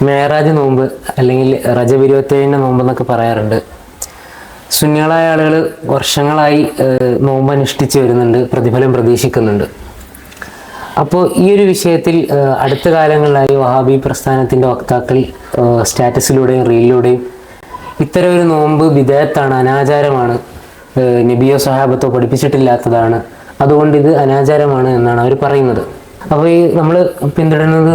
മേറാജ് നോമ്പ് അല്ലെങ്കിൽ റജബ് 27 നോമ്പ് എന്നൊക്കെ പറയാറുണ്ട്. സുന്നികളായ ആളുകൾ വർഷങ്ങളായി നോമ്പ് അനുഷ്ഠിച്ച് വരുന്നുണ്ട്, പ്രതിഫലം പ്രതീക്ഷിക്കുന്നുണ്ട്. അപ്പോൾ ഈ ഒരു വിഷയത്തിൽ അടുത്ത കാലങ്ങളിലായി വഹാബി പ്രസ്ഥാനത്തിൻ്റെ വക്താക്കൾ സ്റ്റാറ്റസിലൂടെയും റീലിലൂടെയും ഇത്തരം ഒരു നോമ്പ് ബിദഅത്താണ്, അനാചാരമാണ്, നബിയോ സഹാബത്തോ പഠിപ്പിച്ചിട്ടില്ലാത്തതാണ്, അതുകൊണ്ട് ഇത് അനാചാരമാണ് എന്നാണ് അവർ പറയുന്നത്. അപ്പോൾ ഈ നമ്മൾ പിന്തുടരുന്നത്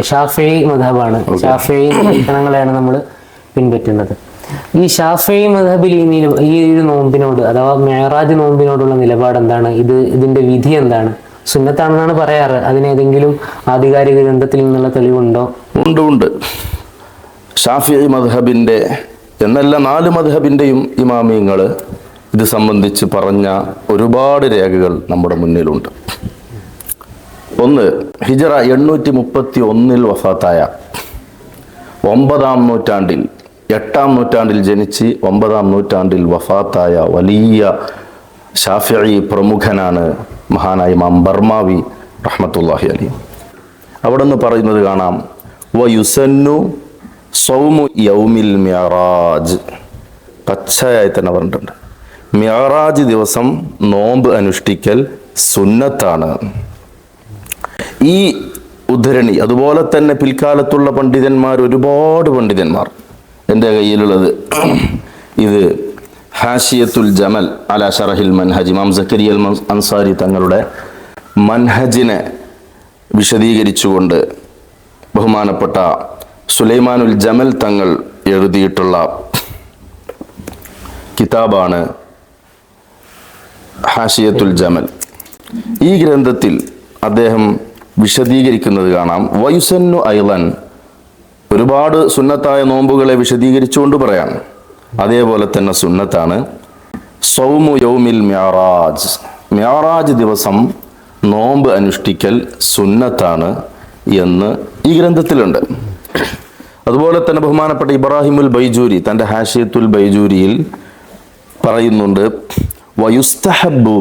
ഷാഫിഈ മദ്ഹബാണ്. ഷാഫിഈ വീക്ഷണങ്ങളെയാണ് നമ്മൾ പിൻപറ്റുന്നത്. ഈ ഷാഫിഈ മദ്ഹബിൽ ഈ ഒരു നോമ്പിനോട് അഥവാ മെഹറാജ് നോമ്പിനോടുള്ള നിലപാട് എന്താണ്? ഇതിന്റെ വിധി എന്താണ്? സുന്നത്താണെന്നാണ് പറയാറ്. അതിനേതെങ്കിലും ആധികാരിക ഗ്രന്ഥത്തിൽ നിന്നുള്ള തെളിവുണ്ടോ? ഉണ്ട്. ഷാഫിഈ മദ്ഹബിന്റെ എന്നല്ല 4 മദ്ഹബിന്റെയും ഇമാമിയങ്ങൾ ഇത് സംബന്ധിച്ച് പറഞ്ഞ ഒരുപാട് രേഖകൾ നമ്മുടെ മുന്നിലുണ്ട്. ഒന്ന്, ഹിജറ 831 വഫാത്തായ 9-ാം നൂറ്റാണ്ടിൽ 8-ാം നൂറ്റാണ്ടിൽ ജനിച്ച് 9-ാം നൂറ്റാണ്ടിൽ വഫാത്തായ വലിയ ഷാഫിഈ പ്രമുഖനാണ് മഹാനായ ഇമാം ബർമാവി റഹ്മത്തുള്ളാഹി അലൈഹി. അവിടെ നിന്ന് പറയുന്നത് കാണാം, വയുസന്നു സൗമു യൗമിൽ മിഅറാജ്. പച്ചയായി തന്നെ പറഞ്ഞിട്ടുണ്ട്, മിഅറാജ് ദിവസം നോമ്പ് അനുഷ്ഠിക്കൽ സുന്നത്താണ്. ഈ ഉദ്ധരണി അതുപോലെ തന്നെ പിൽക്കാലത്തുള്ള പണ്ഡിതന്മാർ, ഒരുപാട് പണ്ഡിതന്മാർ, എൻ്റെ കയ്യിലുള്ളത് ഇത് ഹാഷിയത്തുൽ ജമൽ അലാ ഷറഹിൽ മൻഹജ്, ഇമാം സക്കരിയ അൽ അൻസാരി തങ്ങളുടെ മൻഹജിനെ വിശദീകരിച്ചുകൊണ്ട് ബഹുമാനപ്പെട്ട സുലൈമാനുൽ ജമൽ തങ്ങൾ എഴുതിയിട്ടുള്ള കിതാബാണ് ഹാഷിയത്തുൽ ജമൽ. ഈ ഗ്രന്ഥത്തിൽ അദ്ദേഹം വിശദീകരിക്കുന്നത് കാണാം, വയുസന്നു ഐളൻ, ഒരുപാട് സുന്നത്തായ നോമ്പുകളെ വിശദീകരിച്ചുകൊണ്ട് പറയാം. അതേപോലെ തന്നെ സുന്നത്താണ് സൗമു യൗമിൽ മിഅറാജ്, മിഅറാജ് ദിവസം നോമ്പ് അനുഷ്ഠിക്കൽ സുന്നത്താണ് എന്ന് ഈ ഗ്രന്ഥത്തിലുണ്ട്. അതുപോലെ തന്നെ ബഹുമാനപ്പെട്ട ഇബ്രാഹിമുൽ ബൈജൂരി തൻ്റെ ഹാഷിയത്തുൽ ബൈജൂരിയിൽ പറയുന്നുണ്ട്, വയുസ്തഹബ്ബു,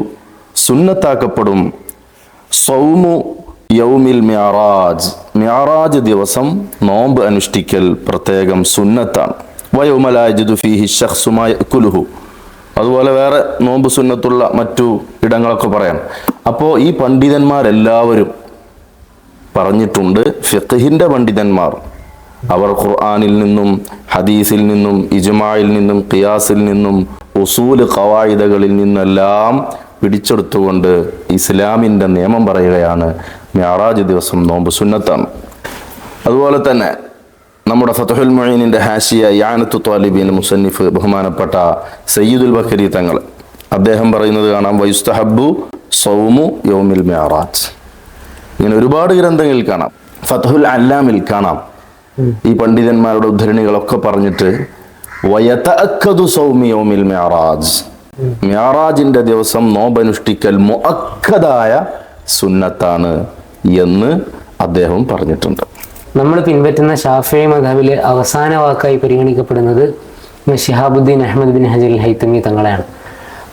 സുന്നത്താക്കപ്പെടും, സൗമു യൗമിൽ മിഅറാജ്, മിഅറാജ് ദിവസം നോമ്പ് അനുഷ്ഠിക്കൽ പ്രത്യേകം സുന്നത്താണ്. വയൗമ ലാ യജിദു ഫീഹി ശഖ്സു മാ യഅകുലുഹു, അതുപോലെ വേറെ നോമ്പ് സുന്നത്തുള്ള മറ്റു ഇടങ്ങളൊക്കെ പറയാം. അപ്പോൾ ഈ പണ്ഡിതന്മാരെല്ലാവരും പറഞ്ഞിട്ടുണ്ട്, ഫിഖ്ഹിന്റെ പണ്ഡിതന്മാർ, അവർ ഖുർആനിൽ നിന്നും ഹദീസിൽ നിന്നും ഇജ്മായിൽ നിന്നും ഖിയാസിൽ നിന്നും ഉസൂല് ഖവായിദകളിൽ നിന്നെല്ലാം പിടിച്ചെടുത്തുകൊണ്ട് ഇസ്ലാമിൻ്റെ നിയമം പറയുകയാണ്, മിഅറാജ് ദിവസം നോമ്പ് സുന്നത്താണ്. അതുപോലെ തന്നെ നമ്മുടെ ഫത്ഹുൽ മുഈനിൻ്റെ ഹാഷിയ യാനത്തു ത്വാലിബീൻ മുസന്നിഫ് ബഹുമാനപ്പെട്ട സയ്യിദുൽ ബക്കരി തങ്ങൾ, അദ്ദേഹം പറയുന്നത് കാണാം, വയുസ്തഹബ്ബു സൗമു യൗമിൽ മിഅറാജ്. ഇങ്ങനെ ഒരുപാട് ഗ്രന്ഥങ്ങളിൽ കാണാം, ഫത്ഹുൽ അല്ലാമിൽ കാണാം, ഈ പണ്ഡിതന്മാരുടെ ഉദ്ധരണികളൊക്കെ പറഞ്ഞിട്ട് വയതഅക്കദു സൗമി യൗമിൽ മിഅറാജ്, മിഅറാജിന്റെ ദിവസം നോമ്പനുഷ്ഠിക്കൽ മുഅക്കദായ സുന്നത്താണ് എന്ന് അദ്ദേഹം പറഞ്ഞിട്ടുണ്ട്. നമ്മൾ പിൻപറ്റുന്ന ഷാഫിഈ മദ്ഹബിലെ അവസാന വാക്കായി പരിഗണിക്കപ്പെടുന്നത് ശിഹാബുദ്ദീൻ അഹ്മദ് ബിൻ ഹജർ അൽ ഹൈതമി തങ്ങളെയാണ്.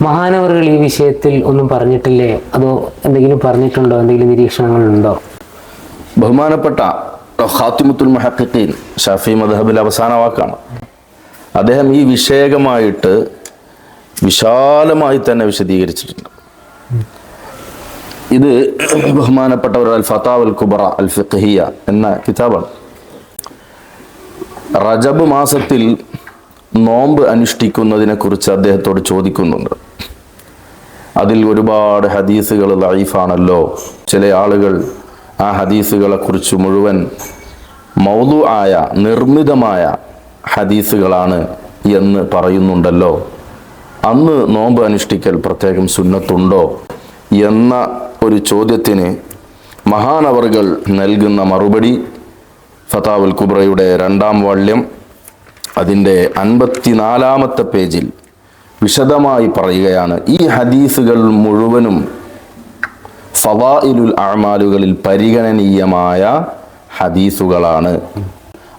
മഹാനവറുകൾ ഈ വിഷയത്തിൽ ഒന്നും പറഞ്ഞിട്ടില്ലേ? അതോ എന്തെങ്കിലും പറഞ്ഞിട്ടുണ്ടോ? എന്തെങ്കിലും നിരീക്ഷണങ്ങളുണ്ടോ? ബഹുമാനപ്പെട്ട ഖാത്തിമത്തുൽ മുഹഖ്ഖീൻ ഷാഫിഈ മദ്ഹബിലെ അവസാന വാക്കാണ്. അദ്ദേഹം ഈ വിഷയകമായിട്ട് വിശാലമായി തന്നെ വിശദീകരിച്ചിട്ടുണ്ട്. ഇത് ബഹുമാനപ്പെട്ട ഒരു അൽ ഫതാവൽ കുബറ അൽ ഫിഖ്ഹിയ എന്ന കിതാബാണ്. റജബ് മാസത്തിൽ നോമ്പ് അനുഷ്ഠിക്കുന്നതിനെ കുറിച്ച് അദ്ദേഹത്തോട് ചോദിക്കുന്നുണ്ട്. അതിൽ ഒരുപാട് ഹദീസുകൾ ദഈഫാണല്ലോ, ചില ആളുകൾ ആ ഹദീസുകളെ കുറിച്ച് മുഴുവൻ മൗദൂആയ നിർമ്മിതമായ ഹദീസുകളാണ് എന്ന് പറയുന്നുണ്ടല്ലോ, അന്ന് നോമ്പ് അനുഷ്ഠിക്കൽ പ്രത്യേകം സുന്നത്തുണ്ടോ എന്ന ഒരു ചോദ്യത്തിന് മഹാനവറുകൾ നൽകുന്ന മറുപടി ഫതാവുൽ കുബ്രയുടെ 2-ാം വാള്യം അതിൻ്റെ 54-ാമത്തെ പേജിൽ വിശദമായി പറയുകയാണ്. ഈ ഹദീസുകൾ മുഴുവനും ഫളായിലുൽ അഅ്മാലുകളിൽ പരിഗണനീയമായ ഹദീസുകളാണ്.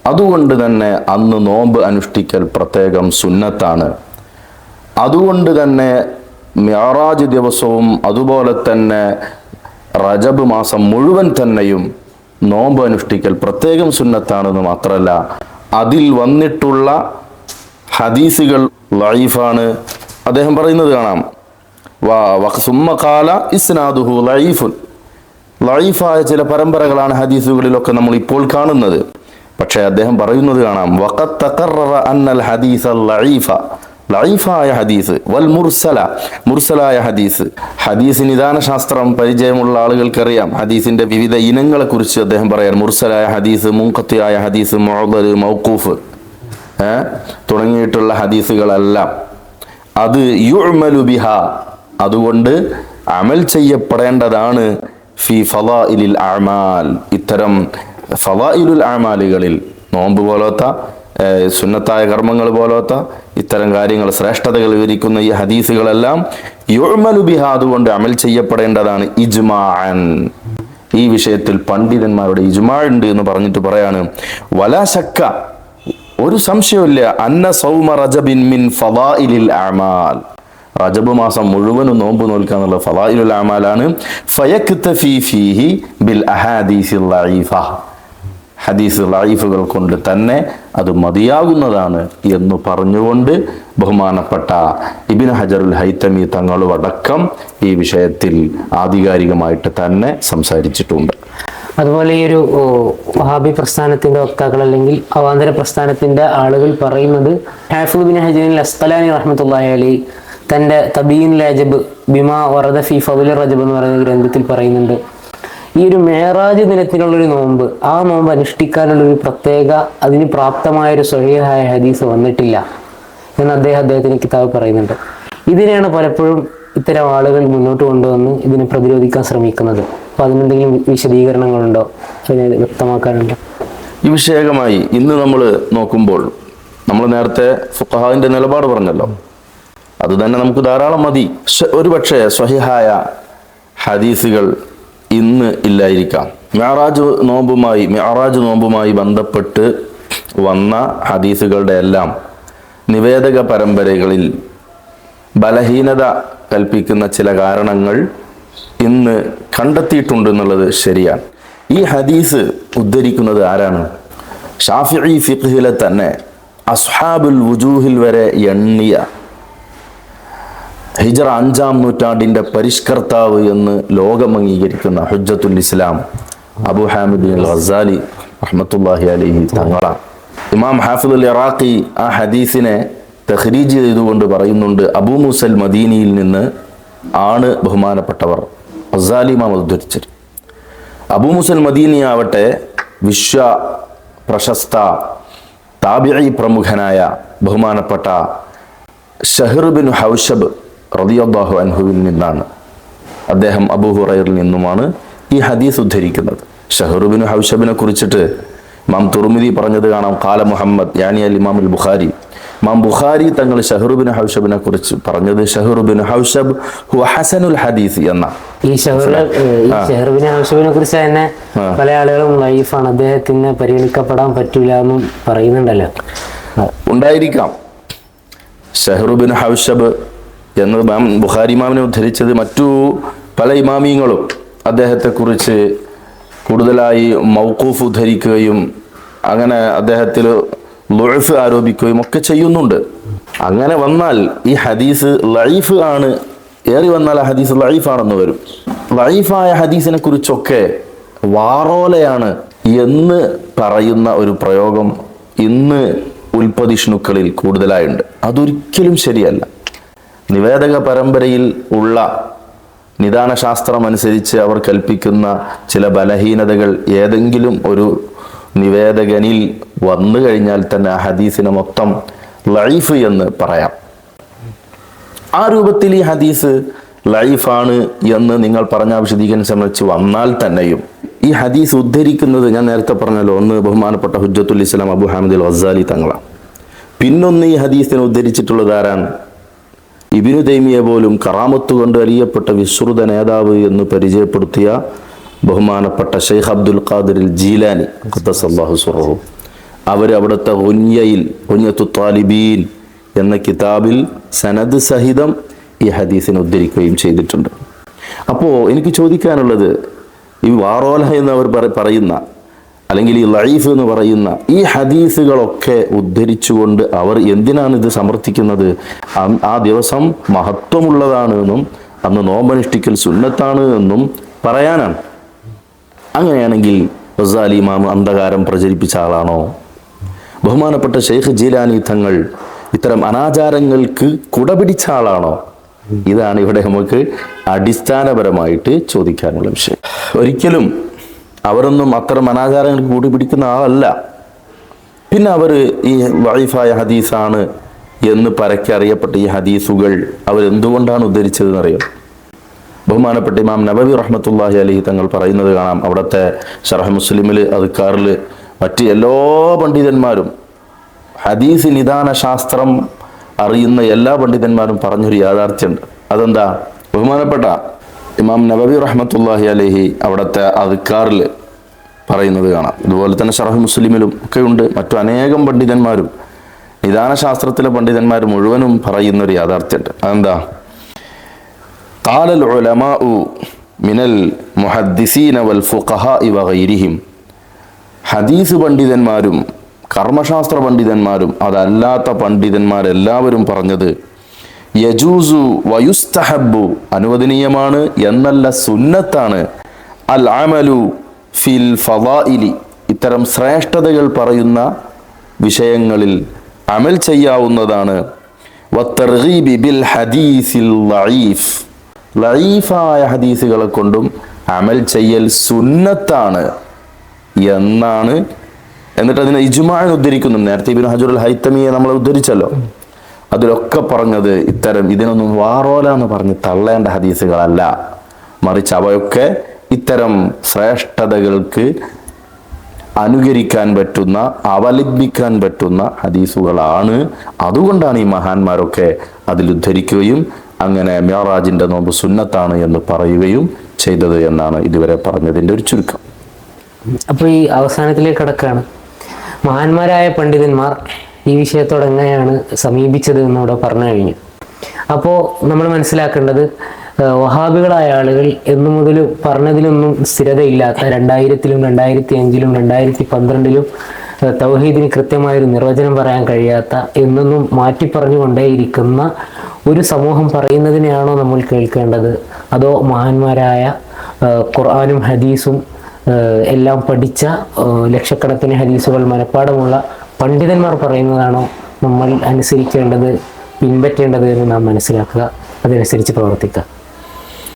അതുകൊണ്ട് തന്നെ അന്ന് നോമ്പ് അനുഷ്ഠിക്കൽ പ്രത്യേകം സുന്നത്താണ്. അതുകൊണ്ട് തന്നെ മിഅറാജ് ദിവസവും അതുപോലെ തന്നെ റജബ് മാസം മുഴുവൻ തന്നെയും നോമ്പ് അനുഷ്ഠിക്കൽ പ്രത്യേകം സുന്നത്താണെന്ന് മാത്രമല്ല, അതിൽ വന്നിട്ടുള്ള ഹദീസുകൾ ലഈഫാണ്. അദ്ദേഹം പറയുന്നത് കാണാം, സുമ്മ ഖാല ഇസ്നാദുഹു ലഈഫുൻ. ലഈഫായ ചില പരമ്പരകളാണ് ഹദീസുകളിലൊക്കെ നമ്മൾ ഇപ്പോൾ കാണുന്നത്. പക്ഷേ അദ്ദേഹം പറയുന്നത് കാണാം, വഖദ് തഖററ അന്നൽ ഹദീസ ലഈഫ, ലഈഫായ ഹദീസ്, വൽ മുർസല, മുർസലായ ഹദീസ്. ഹദീസ് നിദാന ശാസ്ത്രം പരിചയമുള്ള ആളുകൾക്കറിയാം ഹദീസിന്റെ വിവിധ ഇനങ്ങളെ കുറിച്ച് അദ്ദേഹം പറയാൻ. മുർസലായ ഹദീസ്, മുൻഖത്തിയായ ഹദീസ്, മുഅ്ദൽ, മൗഖൂഫ് തുടങ്ങിയിട്ടുള്ള ഹദീസുകളെല്ലാം അത് യുഅ്മലു ബിഹാ, അതുകൊണ്ട് അമൽ ചെയ്യപ്പെടേണ്ടതാണ്. ഫി ഫളായിലിൽ അഅമാൽ, ഇത്തരം ഫളായിലുൽ അഅമാലുകളിൽ, നോമ്പ് പോലത്തെ സുന്നത്തായ കർമ്മങ്ങൾ പോലത്തെ ഇത്തരം കാര്യങ്ങൾ, ശ്രേഷ്ഠതകൾ വിവരിക്കുന്ന ഈ ഹദീസുകളെല്ലാം യുഅ്മലു ബിഹാ, അതുകൊണ്ട് അമൽ ചെയ്യപ്പെടേണ്ടതാണ്. ഇജ്മാഅൻ, ഈ വിഷയത്തിൽ പണ്ഡിതന്മാരുടെ ഇജ്മാ ഉണ്ട് എന്ന് പറഞ്ഞിട്ട് പറയാണ്. വലാ ശക്ക, ഒരു സംശയമില്ല, അന്ന സൗമ റജബിൻ മിൻ ഫളായിലിൽ അഅമാൽ, റജബ് മാസം മുഴുവനും നോമ്പ് നോൽക്കുക എന്നുള്ള ഫളായിലുൽ അഅമാലാണ്. ഫയക്തഫി ഫീഹി ബിൽ അഹാദീസിൽ ലഈഫ, ഹദീസ് ലഈഫുകൾ കൊണ്ട് തന്നെ അത് മതിയാകുന്നതാണ് എന്ന് പറഞ്ഞുകൊണ്ട് ബഹുമാനപ്പെട്ട ഇബ്നു ഹജറുൽ ഹൈതമി തങ്ങളുമടക്കം ഈ വിഷയത്തിൽ ആധികാരികമായിട്ട് തന്നെ സംസാരിച്ചിട്ടുണ്ട്. അതുപോലെ ഈ ഒരു വഹാബി പ്രസ്ഥാനത്തിന്റെ വക്താക്കൾ അല്ലെങ്കിൽ അവാന്തര പ്രസ്ഥാനത്തിന്റെ ആളുകൾ പറയുന്നത്, ഹാഫിദ് ബിൻ ഹജർ അസ്ഖലാനി റഹ്മത്തുള്ളാഹി അലൈഹി തന്റെ തബീനുൽ അജബ് ബിമാ വറദ ഫീ ഫളീൽ റജബ് എന്ന് പറയുന്ന ഗ്രന്ഥത്തിൽ പറയുന്നുണ്ട്, ഈ ഒരു മേറാജ് ദിനത്തിനുള്ളൊരു നോമ്പ്, ആ നോമ്പ് അനുഷ്ഠിക്കാനുള്ളൊരു പ്രത്യേക അതിന് പ്രാപ്തമായൊരു സ്വഹീഹായ ഹദീസ് വന്നിട്ടില്ല എന്ന് അദ്ദേഹത്തിന്റെ കിതാബ് പറയുന്നുണ്ട്. ഇതിനെയാണ് പലപ്പോഴും ഇത്തരം ആളുകൾ മുന്നോട്ട് കൊണ്ടുവന്ന് ഇതിനെ പ്രതിരോധിക്കാൻ ശ്രമിക്കുന്നത്. അപ്പോൾ അതിനെന്തെങ്കിലും വിശദീകരണങ്ങളുണ്ടോ, അതിനെ വ്യക്തമാക്കാനുണ്ടോ? ഈ വിഷയകമായി ഇന്ന് നമ്മൾ നോക്കുമ്പോൾ, നമ്മൾ നേരത്തെ ഫുഖഹാന്റെ നിലപാട് പറഞ്ഞല്ലോ, അത് തന്നെ നമുക്ക് ധാരാളം മതി. ഒരുപക്ഷെ സ്വഹിഹായ ഹദീസുകൾ ഇന്ന് ഇല്ലായിരിക്കാം. മിഅ്റാജ് നോമ്പുമായി ബന്ധപ്പെട്ട് വന്ന ഹദീസുകളുടെ എല്ലാം നിവേദക പരമ്പരകളിൽ ബലഹീനത കൽപ്പിക്കുന്ന ചില കാരണങ്ങൾ ഇന്ന് കണ്ടെത്തിയിട്ടുണ്ട് എന്നുള്ളത് ശരിയാണ്. ഈ ഹദീസ് ഉദ്ധരിക്കുന്നത് ആരാണ്? ഷാഫിഈ ഫിഖ്ഹിലെ തന്നെ അസ്ഹാബുൽ വുജൂഹിൽ വരെ എണ്ണിയ, ഹിജ്റ 5-ാം നൂറ്റാണ്ടിന്റെ പരിഷ്കർത്താവ് എന്ന് ലോകം അംഗീകരിക്കുന്ന ഹുജ്ജത്തുൽ ഇസ്ലാം അബൂ ഹാമിദ് അൽ ഗസാലി റഹ്മത്തുള്ളാഹി അലൈഹി തങ്ങളാണ്. ഇമാം ഹാഫിദുൽ ഇറാഖി ആ ഹദീസിനെ തഖ്രീജ് ചെയ്തുകൊണ്ട് പറയുന്നുണ്ട്, അബൂ മൂസൽ മദീനിയിൽ നിന്ന് ആണ് ബഹുമാനപ്പെട്ടവർ ഗസാലി ഇമാം ഉദ്ധരിച്ചത്. അബൂ മൂസൽ മദീനി ആവട്ടെ വിശ്വ പ്രശസ്ത താബിഈ പ്രമുഖനായ ബഹുമാനപ്പെട്ട ഷഹ്ർ ബിൻ ഹൗശബ് റളിയല്ലാഹു അൻഹുവിൽ നിന്നാണ്. അദ്ദേഹം അബൂ ഹുറൈറയിൽ നിന്നുമാണ് ഈ ഹദീസ് ഉദ്ധരിക്കുന്നത്. ഷഹ്ർ ബിൻ ഹൗശബിനെ കുറിച്ചിട്ട് ഇമാം തുർമിദി പറഞ്ഞത് കാണാം, ഖാല മുഹമ്മദ് യാനി അൽ ഇമാം അൽ ബുഖാരി, ഇമാം ബുഖാരി തങ്ങൾ ഷഹ്ർ ബിൻ ഹൗശബിനെ കുറിച്ച് പറഞ്ഞത് ഷഹ്ർ ബിൻ ഹൗശബ് ഹുവ ഹസനുൽ ഹദീസ് എന്ന. ഈ ഷഹ്ർ ബിൻ ഹൗശബിനെ കുറിച്ച് തന്നെ പല ആളുകളും ലൈഫാണ്, അദ്ദേഹത്തിന് പരിഗണിക്കപ്പെടാൻ പറ്റൂല എന്നും പറയുന്നുണ്ടല്ലോ. ഉണ്ടായിരിക്കാം. ഷഹ്ർ ബിൻ ഹൗശബ് എന്ന് ബുഖാരി ഇമാമിനെ ഉദ്ധരിച്ചത് മറ്റു പല ഇമാമിയങ്ങളും അദ്ദേഹത്തെക്കുറിച്ച് കൂടുതലായി മൗഖൂഫ് ഉദ്ധരിക്കുകയും അങ്ങനെ അദ്ദേഹത്തിൽ ളുഅഫ് ആരോപിക്കുകയും ഒക്കെ ചെയ്യുന്നുണ്ട്. അങ്ങനെ വന്നാൽ ഈ ഹദീസ് ലഈഫ് ആണ്, ഏറി വന്നാൽ ആ ഹദീസ് ലഈഫാണെന്ന് വരും. ലഈഫായ ഹദീസിനെ കുറിച്ചൊക്കെ വാറോലയാണ് എന്ന് പറയുന്ന ഒരു പ്രയോഗം ഇന്ന് ഉൽപ്പതിഷ്ണുക്കളിൽ കൂടുതലായുണ്ട്. അതൊരിക്കലും ശരിയല്ല. നിവേദക പരമ്പരയിൽ ഉള്ള നിദാനശാസ്ത്രം അനുസരിച്ച് അവർ കൽപ്പിക്കുന്ന ചില ബലഹീനതകൾ ഏതെങ്കിലും ഒരു നിവേദകനിൽ വന്നു കഴിഞ്ഞാൽ തന്നെ ആ ഹദീസിനെ മൊത്തം ലഈഫ് എന്ന് പറയാം. ആ രൂപത്തിൽ ഈ ഹദീസ് ലഈഫാണ് എന്ന് നിങ്ങൾ പറഞ്ഞ വിശദീകരണം സംബന്ധിച്ച് വന്നാൽ തന്നെയും ഈ ഹദീസ് ഉദ്ധരിക്കുന്നത് ഞാൻ നേരത്തെ പറഞ്ഞല്ലോ, ഒന്ന് ബഹുമാനപ്പെട്ട ഹുജ്ജത്തുൽ ഇസ്ലാം അബൂ ഹാമിദ് അൽ ഗസാലി തങ്ങളാണ്. പിന്നൊന്ന് ഈ ഹദീസിനെ ഉദ്ധരിച്ചിട്ടുള്ളത് ആരാണ്? ഇബ്നു തൈമിയ പോലും കറാമത്ത് കൊണ്ട് അറിയപ്പെട്ട വിശ്രുത നേതാവ് എന്ന് പരിചയപ്പെടുത്തിയ ബഹുമാനപ്പെട്ട ഷെയ്ഖ് അബ്ദുൽ ഖാദിർ ജീലാനി ഖദ്ദസല്ലാഹു സിർറഹു, അവർ അവിടുത്തെ ഉന്യത്തു ത്വാലിബീൻ എന്ന കിതാബിൽ സനദ് സഹിതം ഈ ഹദീസിനെ ഉദ്ധരിക്കുകയും ചെയ്തിട്ടുണ്ട്. അപ്പോൾ എനിക്ക് ചോദിക്കാനുള്ളത്, ഈ വാറോല എന്നവർ പറയുന്ന അല്ലെങ്കിൽ ഈ ലൈഫ് എന്ന് പറയുന്ന ഈ ഹദീസുകളൊക്കെ ഉദ്ധരിച്ചുകൊണ്ട് അവർ എന്തിനാണ് ഇത് സമർത്ഥിക്കുന്നത്? ആ ദിവസം മഹത്വമുള്ളതാണ് എന്നും അന്ന് നോമ്പനുഷ്ഠിക്കൽ സുന്നത്താണ് എന്നും പറയാനാണ്. അങ്ങനെയാണെങ്കിൽ ഗസാലി ഇമാം അന്ധകാരം പ്രചരിപ്പിച്ച ആളാണോ? ബഹുമാനപ്പെട്ട ഷെയ്ഖ് ജീലാനി തങ്ങൾ ഇത്തരം അനാചാരങ്ങൾക്ക് കുടപിടിച്ച ആളാണോ? ഇതാണ് ഇവിടെ നമുക്ക് അടിസ്ഥാനപരമായിട്ട് ചോദിക്കാനുള്ള വിഷയം. ഒരിക്കലും അവരൊന്നും അത്തരം അനാചാരങ്ങൾക്ക് കൂട്ടുപിടിക്കുന്ന ആളല്ല. പിന്നെ അവർ ഈ വൈഫായ ഹദീസാണ് എന്ന് പരക്കെ അറിയപ്പെട്ട ഈ ഹദീസുകൾ അവരെന്തുകൊണ്ടാണ് ഉദ്ധരിച്ചതെന്നറിയാം. ബഹുമാനപ്പെട്ട ഇമാം നബവി റഹ്മത്തുള്ളാഹി അലൈഹി തങ്ങൾ പറയുന്നത് കാണാം. അവിടുത്തെ ശറഹ് മുസ്ലിമിൽ അദ്കാറിൽ മറ്റ് എല്ലാ പണ്ഡിതന്മാരും ഹദീസ് നിദാന ശാസ്ത്രം അറിയുന്ന എല്ലാ പണ്ഡിതന്മാരും പറഞ്ഞൊരു യാഥാർത്ഥ്യമുണ്ട്. അതെന്താ? ബഹുമാനപ്പെട്ട ഇമാം നബവി റഹ്മത്തുള്ളാഹി അലൈഹി അവിടുത്തെ അദ്കാറിൽ പറയുന്നത് കാണാം. അതുപോലെ തന്നെ ശറഹ് മുസ്ലിമിലും ഒക്കെ ഉണ്ട്. മറ്റു അനേകം പണ്ഡിതന്മാരും നിദാന ശാസ്ത്രത്തിലെ പണ്ഡിതന്മാർ മുഴുവനും പറയുന്നൊരു യാഥാർത്ഥ്യമുണ്ട്. അതെന്താ? ഖാലൽ ഉലമാഉ മിനൽ മുഹദ്ദിസീന വൽ ഫുഖഹാഇ വഗൈരിഹിം, ഹദീസ് പണ്ഡിതന്മാരും കർമ്മശാസ്ത്ര പണ്ഡിതന്മാരും അതല്ലാത്ത പണ്ഡിതന്മാരെല്ലാവരും പറഞ്ഞത് യജൂസു വയുസ്തഹബ്ബു, അനുവദനീയമാണ് എന്നല്ല സുന്നത്താണ്, അൽ അമലു ഫിൽ ഫളാഇലി, ഇത്തരം ശ്രേഷ്ഠതകൾ പറയുന്ന വിഷയങ്ങളിൽ അമൽ ചെയ്യാവുന്നതാണ്, വത്തർഗീബി ബിൽ ഹദീസിൽ ലഈഫ്, ലഈഫായ ഹദീസുകളെ കൊണ്ടും അമൽ ചെയ്യൽ സുന്നത്താണ് എന്നാണ്. എന്നിട്ട് അതിനെ ഇജ്മാഅ് ഉദ്ധരിക്കുന്നു. നേരത്തെ ഇബ്നു ഹജറുൽ ഹൈതമിയെ നമ്മൾ ഉദ്ധരിച്ചല്ലോ. അതിലൊക്കെ പറഞ്ഞത് ഇത്തരം ഇതിനൊന്നും വാറോല എന്ന് പറഞ്ഞ് തള്ളേണ്ട ഹദീസുകളല്ല, മറിച്ച് അവയൊക്കെ ഇത്തരം ശ്രേഷ്ഠതകൾക്ക് അനുകരിക്കാൻ പറ്റുന്ന അവലംബിക്കാൻ പറ്റുന്ന ഹദീസുകളാണ്. അതുകൊണ്ടാണ് ഈ മഹാന്മാരൊക്കെ അതിൽ ഉദ്ധരിക്കുകയും അങ്ങനെ മിഅ്റാജിന്റെ നോമ്പ് സുന്നത്താണ് എന്ന് പറയുകയും ചെയ്തത് എന്നാണ് ഇതുവരെ പറഞ്ഞതിൻ്റെ ഒരു ചുരുക്കം. അപ്പോൾ ഈ അവസാനത്തിലേക്ക് കടക്കുകയാണ്. മഹാന്മാരായ പണ്ഡിതന്മാർ ഈ വിഷയത്തോട് എങ്ങനെയാണ് സമീപിച്ചത് എന്നിവിടെ പറഞ്ഞു കഴിഞ്ഞു. അപ്പോൾ നമ്മൾ മനസ്സിലാക്കേണ്ടത് വഹാബികളായ ആളുകൾ എന്നു മുതൽ പറഞ്ഞതിലൊന്നും സ്ഥിരതയില്ലാത്ത 2000-ലും 2005-ലും 2012-ലും തൗഹീദിന് കൃത്യമായൊരു നിർവചനം പറയാൻ കഴിയാത്ത എന്നൊന്നും മാറ്റി പറഞ്ഞുകൊണ്ടേയിരിക്കുന്ന ഒരു സമൂഹം പറയുന്നതിനെയാണോ നമ്മൾ കേൾക്കേണ്ടത്? അതോ മഹാന്മാരായ ഖുർആനും ഹദീസും എല്ലാം പഠിച്ച ലക്ഷക്കണക്കിന് ഹദീസുകൾ മനഃപ്പാടമുള്ള പണ്ഡിതന്മാർ പറയുന്നതാണോ നമ്മൾ അനുസരിക്കേണ്ടത്, പിൻപറ്റേണ്ടത് എന്ന് നാം മനസ്സിലാക്കുക, അതനുസരിച്ച് പ്രവർത്തിക്കുക.